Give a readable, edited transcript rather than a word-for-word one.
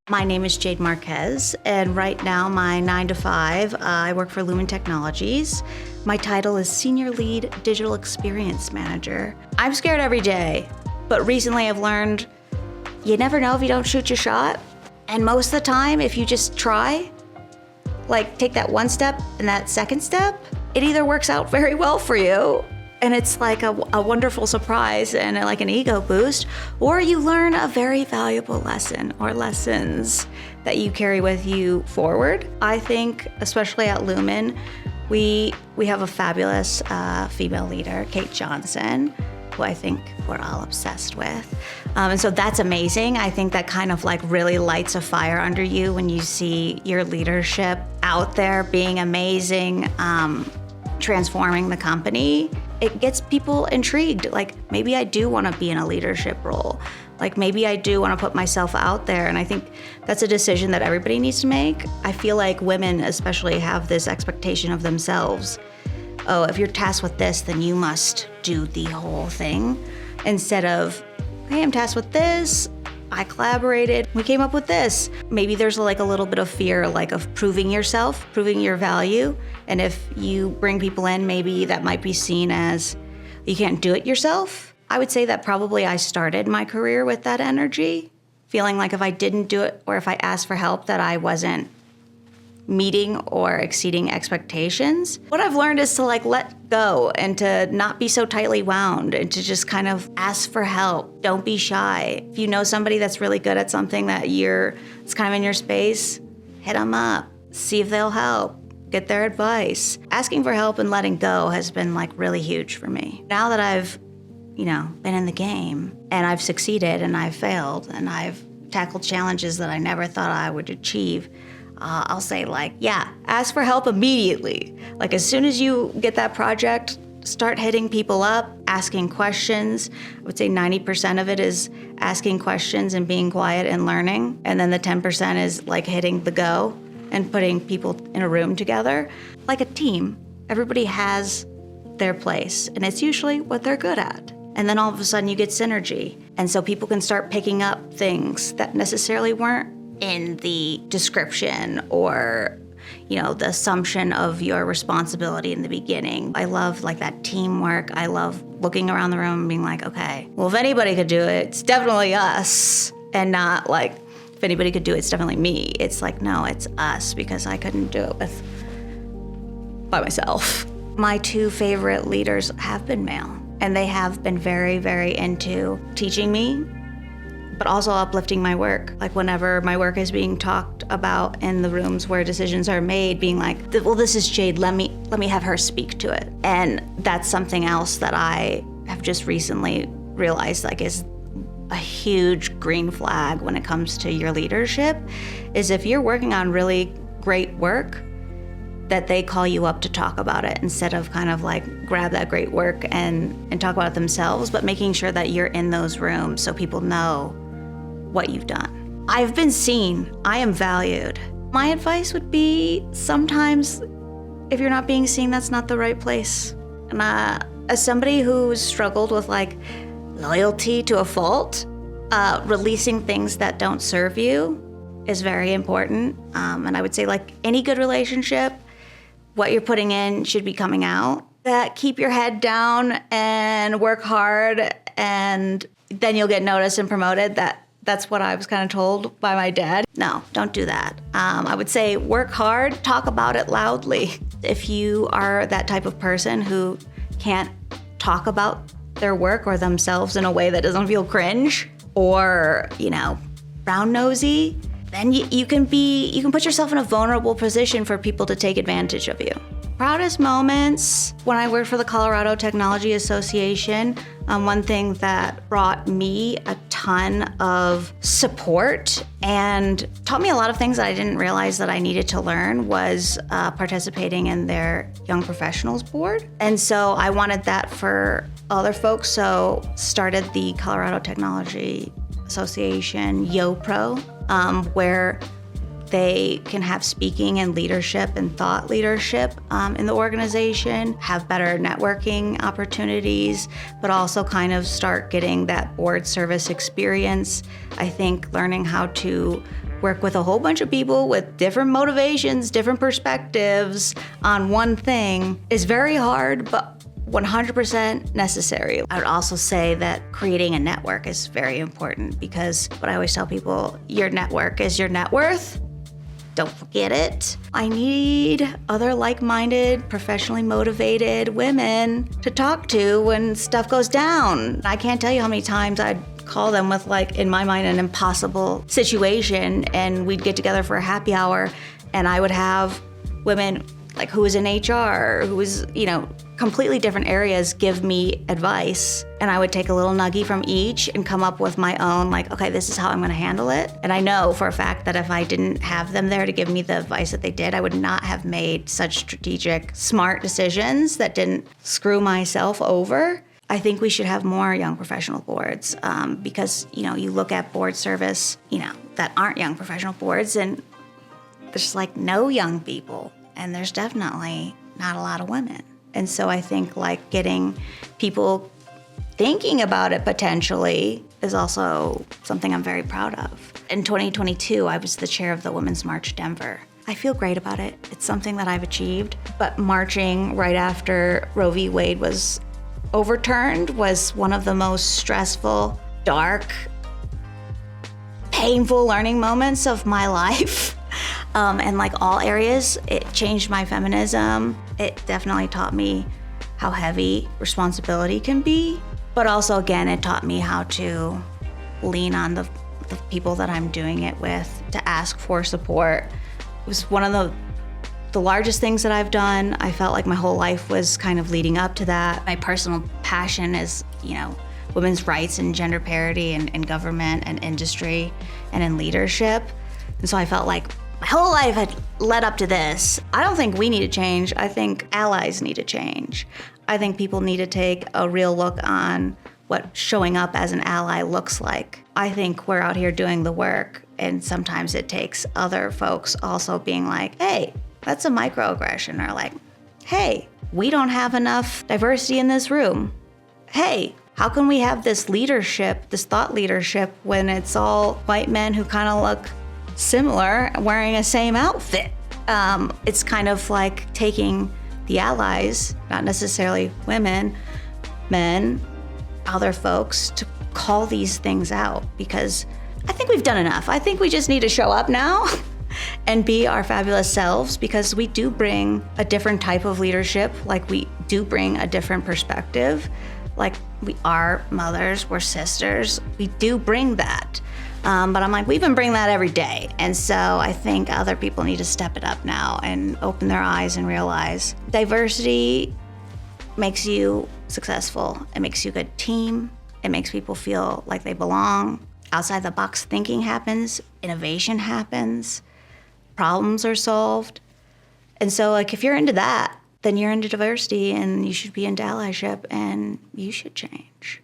My name is Jade Marquez, and right now my 9 to 5, I work for Lumen Technologies. My title is Senior Lead Digital Experience Manager. I'm scared every day, but recently I've learned you never know if you don't shoot your shot. And most of the time, if you just try, like take that one step and that second step, it either works out very well for you, and it's like a wonderful surprise and like an ego boost, or you learn a very valuable lesson or lessons that you carry with you forward. I think, especially at Lumen, we have a fabulous female leader, Kate Johnson, who I think we're all obsessed with. And so that's amazing. I think that kind of like really lights a fire under you when you see your leadership out there being amazing, transforming the company. It gets people intrigued. Like, maybe I do want to be in a leadership role. Like, maybe I do want to put myself out there. And I think that's a decision that everybody needs to make. I feel like women especially have this expectation of themselves. Oh, if you're tasked with this, then you must do the whole thing. Instead of, hey, I'm tasked with this, I collaborated, we came up with this. Maybe there's like a little bit of fear, like of proving yourself, proving your value. And if you bring people in, maybe that might be seen as you can't do it yourself. I would say that probably I started my career with that energy, feeling like if I didn't do it or if I asked for help that I wasn't meeting or exceeding expectations. What I've learned is to like let go and to not be so tightly wound and to just kind of ask for help. Don't be shy. If you know somebody that's really good at something that it's kind of in your space, hit them up, see if they'll help, get their advice. Asking for help and letting go has been like really huge for me. Now that I've, been in the game and I've succeeded and I've failed and I've tackled challenges that I never thought I would achieve, I'll say ask for help immediately. Like as soon as you get that project, start hitting people up, asking questions. I would say 90% of it is asking questions and being quiet and learning. And then the 10% is like hitting the go and putting people in a room together. Like a team, everybody has their place and it's usually what they're good at. And then all of a sudden you get synergy. And so people can start picking up things that necessarily weren't in the description or, the assumption of your responsibility in the beginning. I love like that teamwork. I love looking around the room and being like, okay, well, if anybody could do it, it's definitely us. And not like, if anybody could do it, it's definitely me. It's like, no, it's us because I couldn't do it by myself. My 2 favorite leaders have been male, and they have been very, very into teaching me, but also uplifting my work. Like whenever my work is being talked about in the rooms where decisions are made, being like, well, this is Jade, let me have her speak to it. And that's something else that I have just recently realized like is a huge green flag when it comes to your leadership, is if you're working on really great work, that they call you up to talk about it instead of kind of like grab that great work and talk about it themselves, but making sure that you're in those rooms so people know what you've done. I've been seen. I am valued. My advice would be sometimes if you're not being seen, that's not the right place. And as somebody who's struggled with like loyalty to a fault, releasing things that don't serve you is very important. And I would say like any good relationship, what you're putting in should be coming out. That keep your head down and work hard, and then you'll get noticed and promoted. That's what I was kind of told by my dad. No, don't do that. I would say work hard, talk about it loudly. If you are that type of person who can't talk about their work or themselves in a way that doesn't feel cringe or, brown nosy, then you can put yourself in a vulnerable position for people to take advantage of you. Proudest moments, when I worked for the Colorado Technology Association, one thing that brought me a ton of support and taught me a lot of things that I didn't realize that I needed to learn was participating in their Young Professionals Board. And so I wanted that for other folks, so started the Colorado Technology Association YoPro, where they can have speaking and leadership and thought leadership in the organization, have better networking opportunities, but also kind of start getting that board service experience. I think learning how to work with a whole bunch of people with different motivations, different perspectives on one thing is very hard, but 100% necessary. I would also say that creating a network is very important because what I always tell people, your network is your net worth. Don't forget it. I need other like-minded, professionally motivated women to talk to when stuff goes down. I can't tell you how many times I'd call them with, like, in my mind, an impossible situation, and we'd get together for a happy hour, and I would have women like who was in HR, who was, completely different areas give me advice. And I would take a little nugget from each and come up with my own, like, okay, this is how I'm gonna handle it. And I know for a fact that if I didn't have them there to give me the advice that they did, I would not have made such strategic, smart decisions that didn't screw myself over. I think we should have more young professional boards because, you look at board service, that aren't young professional boards, and there's like no young people. And there's definitely not a lot of women. And so I think like getting people thinking about it potentially is also something I'm very proud of. In 2022, I was the chair of the Women's March Denver. I feel great about it. It's something that I've achieved. But marching right after Roe v. Wade was overturned was one of the most stressful, dark, painful learning moments of my life. And like all areas, it changed my feminism. It definitely taught me how heavy responsibility can be. But also, again, it taught me how to lean on the people that I'm doing it with, to ask for support. It was one of the largest things that I've done. I felt like my whole life was kind of leading up to that. My personal passion is, women's rights and gender parity in government and industry and in leadership. And so I felt like my whole life had led up to this. I don't think we need to change. I think allies need to change. I think people need to take a real look on what showing up as an ally looks like. I think we're out here doing the work, and sometimes it takes other folks also being like, hey, that's a microaggression, or like, hey, we don't have enough diversity in this room. Hey, how can we have this leadership, this thought leadership, when it's all white men who kind of look similar, wearing a same outfit? It's kind of like taking the allies, not necessarily women, men, other folks, to call these things out, because I think we've done enough. I think we just need to show up now and be our fabulous selves, because we do bring a different type of leadership. Like, we do bring a different perspective. Like, we are mothers, we're sisters. We do bring that. But I'm like, we've been bringing that every day. And so I think other people need to step it up now and open their eyes and realize diversity makes you successful. It makes you a good team. It makes people feel like they belong. Outside the box thinking happens, innovation happens, problems are solved. And so like, if you're into that, then you're into diversity, and you should be into allyship, and you should change.